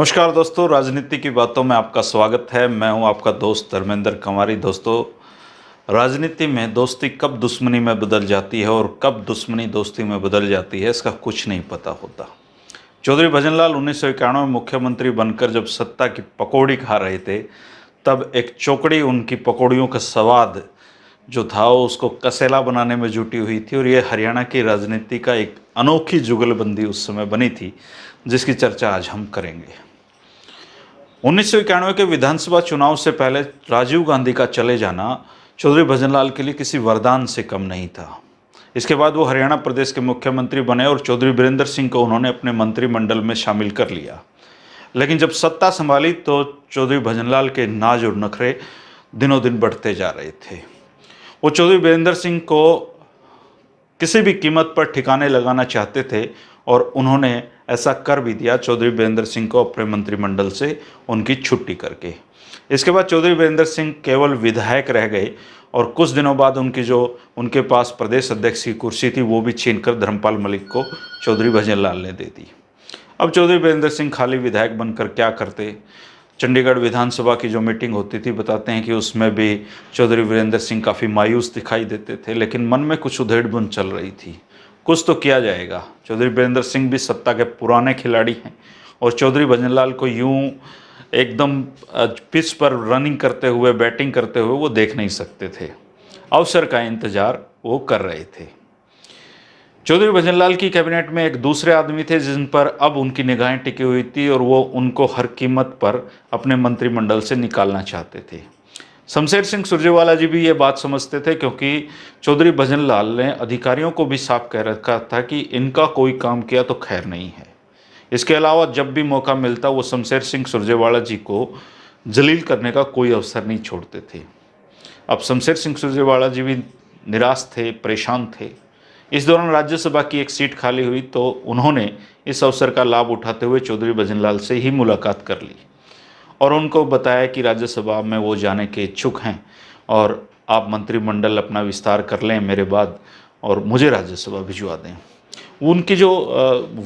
नमस्कार दोस्तों, राजनीति की बातों में आपका स्वागत है। मैं हूं आपका दोस्त धर्मेंद्र कंवारी। दोस्तों, राजनीति में दोस्ती कब दुश्मनी में बदल जाती है और कब दुश्मनी दोस्ती में बदल जाती है, इसका कुछ नहीं पता होता। चौधरी भजनलाल 1991 में मुख्यमंत्री बनकर जब सत्ता की पकौड़ी खा रहे थे, तब एक चौकड़ी उनकी पकौड़ियों का स्वाद जो था वो उसको कसेला बनाने में जुटी हुई थी। और ये हरियाणा की राजनीति का एक अनोखी जुगलबंदी उस समय बनी थी, जिसकी चर्चा आज हम करेंगे। 1991 के विधानसभा चुनाव से पहले राजीव गांधी का चले जाना चौधरी भजनलाल के लिए किसी वरदान से कम नहीं था। इसके बाद वो हरियाणा प्रदेश के मुख्यमंत्री बने और चौधरी बीरेंद्र सिंह को उन्होंने अपने मंत्रिमंडल में शामिल कर लिया। लेकिन जब सत्ता संभाली तो चौधरी भजनलाल के नाज और नखरे दिनों दिन बढ़ते जा रहे थे। वो चौधरी बीरेंद्र सिंह को किसी भी कीमत पर ठिकाने लगाना चाहते थे और उन्होंने ऐसा कर भी दिया, चौधरी बीरेंद्र सिंह को अपने मंत्रिमंडल से उनकी छुट्टी करके। इसके बाद चौधरी बीरेंद्र सिंह केवल विधायक रह गए और कुछ दिनों बाद उनके पास प्रदेश अध्यक्ष की कुर्सी थी, वो भी छीनकर धर्मपाल मलिक को चौधरी भजनलाल ने दे दी। अब चौधरी बीरेंद्र सिंह खाली विधायक बनकर क्या करते। चंडीगढ़ विधानसभा की जो मीटिंग होती थी, बताते हैं कि उसमें भी चौधरी वीरेंद्र सिंह काफ़ी मायूस दिखाई देते थे, लेकिन मन में कुछ उधेड़-बुन चल रही थी। कुछ तो किया जाएगा। चौधरी बीरेंद्र सिंह भी सत्ता के पुराने खिलाड़ी हैं और चौधरी भजनलाल को यूं एकदम पिच पर रनिंग करते हुए, बैटिंग करते हुए वो देख नहीं सकते थे। अवसर का इंतजार वो कर रहे थे। चौधरी भजनलाल की कैबिनेट में एक दूसरे आदमी थे जिन पर अब उनकी निगाहें टिकी हुई थी और वो उनको हर कीमत पर अपने मंत्रिमंडल से निकालना चाहते थे। शमशेर सिंह सुरजेवाला जी भी ये बात समझते थे, क्योंकि चौधरी भजनलाल ने अधिकारियों को भी साफ कह रखा था कि इनका कोई काम किया तो खैर नहीं है। इसके अलावा जब भी मौका मिलता वो शमशेर सिंह सुरजेवाला जी को जलील करने का कोई अवसर नहीं छोड़ते थे। अब शमशेर सिंह सुरजेवाला जी भी निराश थे, परेशान थे। इस दौरान राज्यसभा की एक सीट खाली हुई तो उन्होंने इस अवसर का लाभ उठाते हुए चौधरी भजनलाल से ही मुलाकात कर ली और उनको बताया कि राज्यसभा में वो जाने के इच्छुक हैं और आप मंत्रिमंडल अपना विस्तार कर लें मेरे बाद और मुझे राज्यसभा भिजवा दें। उनकी जो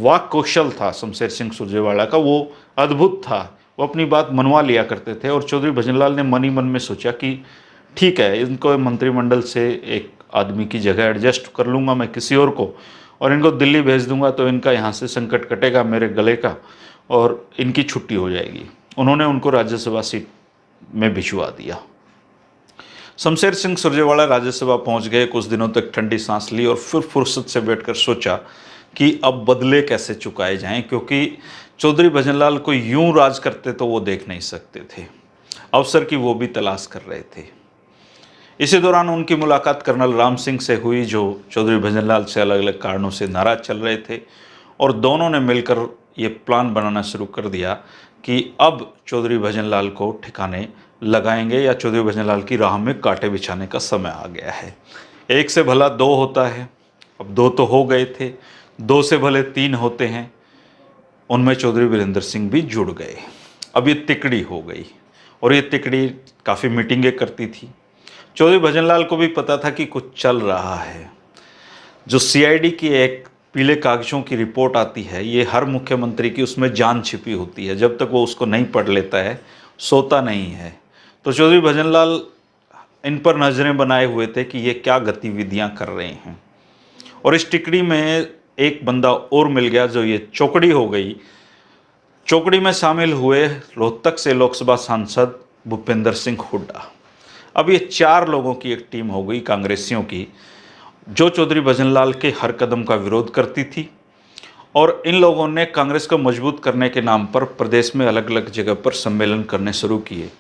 वाक कौशल था शमशेर सिंह सुरजेवाला का, वो अद्भुत था। वो अपनी बात मनवा लिया करते थे और चौधरी भजनलाल ने मन ही मन में सोचा कि ठीक है, इनको मंत्रिमंडल से एक आदमी की जगह एडजस्ट कर लूँगा मैं किसी और को, और इनको दिल्ली भेज दूंगा तो इनका यहाँ से संकट कटेगा मेरे गले का और इनकी छुट्टी हो जाएगी। उन्होंने उनको राज्यसभा सीट में भिजवा दिया। शमशेर सिंह सुरजेवाला राज्यसभा पहुंच गए, कुछ दिनों तक ठंडी सांस ली और फिर फुर्सत से बैठकर सोचा कि अब बदले कैसे चुकाए जाएं, क्योंकि चौधरी भजनलाल को यूं राज करते तो वो देख नहीं सकते थे। अवसर की वो भी तलाश कर रहे थे। इसी दौरान उनकी मुलाकात कर्नल राम सिंह से हुई, जो चौधरी भजनलाल से अलग अलग कारणों से नाराज चल रहे थे, और दोनों ने मिलकर ये प्लान बनाना शुरू कर दिया कि अब चौधरी भजनलाल को ठिकाने लगाएंगे या चौधरी भजनलाल की राह में कांटे बिछाने का समय आ गया है। एक से भला दो होता है, अब दो तो हो गए थे, दो से भले तीन होते हैं। उनमें चौधरी वीरेंद्र सिंह भी जुड़ गए। अब ये तिकड़ी हो गई और ये तिकड़ी काफ़ी मीटिंगें करती थी। चौधरी भजनलाल को भी पता था कि कुछ चल रहा है। जो सीआईडी की एक पीले कागजों की रिपोर्ट आती है, ये हर मुख्यमंत्री की उसमें जान छिपी होती है। जब तक वो उसको नहीं पढ़ लेता है, सोता नहीं है। तो चौधरी भजनलाल इन पर नज़रें बनाए हुए थे कि ये क्या गतिविधियां कर रहे हैं। और इस टिकड़ी में एक बंदा और मिल गया जो ये चौकड़ी हो गई। चौकड़ी में शामिल हुए रोहतक से लोकसभा सांसद भूपेंद्र सिंह हुड्डा। अब ये चार लोगों की एक टीम हो गई कांग्रेसियों की, जो चौधरी भजनलाल के हर कदम का विरोध करती थी। और इन लोगों ने कांग्रेस को मजबूत करने के नाम पर प्रदेश में अलग अलग जगह पर सम्मेलन करने शुरू किए।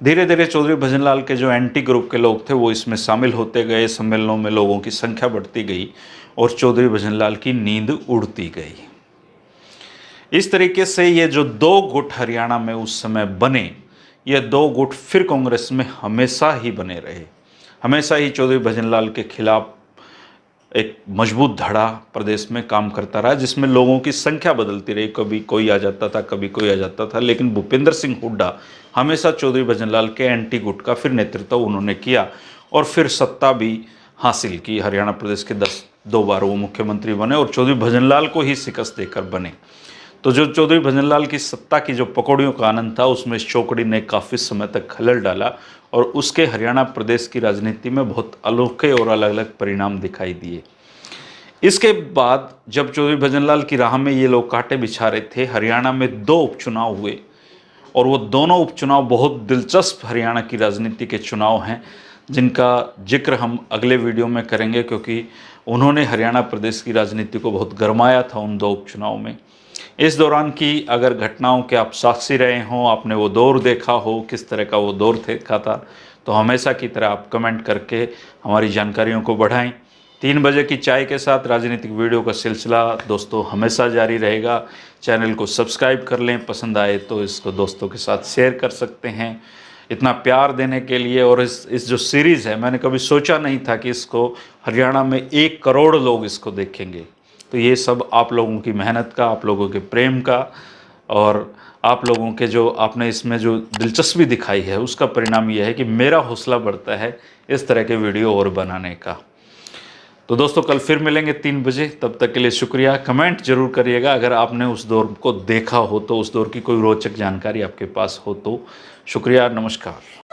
धीरे धीरे चौधरी भजनलाल के जो एंटी ग्रुप के लोग थे वो इसमें शामिल होते गए। सम्मेलनों में लोगों की संख्या बढ़ती गई और चौधरी भजनलाल की नींद उड़ती गई। इस तरीके से ये जो दो गुट हरियाणा में उस समय बने, ये दो गुट फिर कांग्रेस में हमेशा ही बने रहे। हमेशा ही चौधरी भजनलाल के खिलाफ एक मजबूत धड़ा प्रदेश में काम करता रहा, जिसमें लोगों की संख्या बदलती रही। कभी कोई आ जाता था, कभी कोई आ जाता था, लेकिन भूपेंद्र सिंह हुड्डा हमेशा चौधरी भजनलाल के एंटी गुट का फिर नेतृत्व उन्होंने किया और फिर सत्ता भी हासिल की। हरियाणा प्रदेश के 2 बार वो मुख्यमंत्री बने और चौधरी भजनलाल को ही शिकस्त देकर बने। तो जो चौधरी भजनलाल की सत्ता की जो पकौड़ियों का आनंद था, उसमें इस चौकड़ी ने काफ़ी समय तक खलल डाला और उसके हरियाणा प्रदेश की राजनीति में बहुत अनोखे और अलग अलग परिणाम दिखाई दिए। इसके बाद जब चौधरी भजनलाल की राह में ये लोग कांटे बिछा रहे थे, हरियाणा में 2 उपचुनाव हुए और वो दोनों उपचुनाव बहुत दिलचस्प हरियाणा की राजनीति के चुनाव हैं, जिनका जिक्र हम अगले वीडियो में करेंगे, क्योंकि उन्होंने हरियाणा प्रदेश की राजनीति को बहुत गरमाया था उन 2 उपचुनाव में। इस दौरान की अगर घटनाओं के आप साक्षी रहे हों, आपने वो दौर देखा हो, किस तरह का वो दौर देखा था, तो हमेशा की तरह आप कमेंट करके हमारी जानकारियों को बढ़ाएं। 3 बजे की चाय के साथ राजनीतिक वीडियो का सिलसिला दोस्तों हमेशा जारी रहेगा। चैनल को सब्सक्राइब कर लें, पसंद आए तो इसको दोस्तों के साथ शेयर कर सकते हैं। इतना प्यार देने के लिए, और इस जो सीरीज़ है, मैंने कभी सोचा नहीं था कि इसको हरियाणा में 1 करोड़ लोग इसको देखेंगे। तो ये सब आप लोगों की मेहनत का, आप लोगों के प्रेम का और आप लोगों के जो आपने इसमें जो दिलचस्पी दिखाई है, उसका परिणाम यह है कि मेरा हौसला बढ़ता है इस तरह के वीडियो और बनाने का। तो दोस्तों कल फिर मिलेंगे 3 बजे, तब तक के लिए शुक्रिया। कमेंट जरूर करिएगा अगर आपने उस दौर को देखा हो, तो उस दौर की कोई रोचक जानकारी आपके पास हो तो। शुक्रिया, नमस्कार।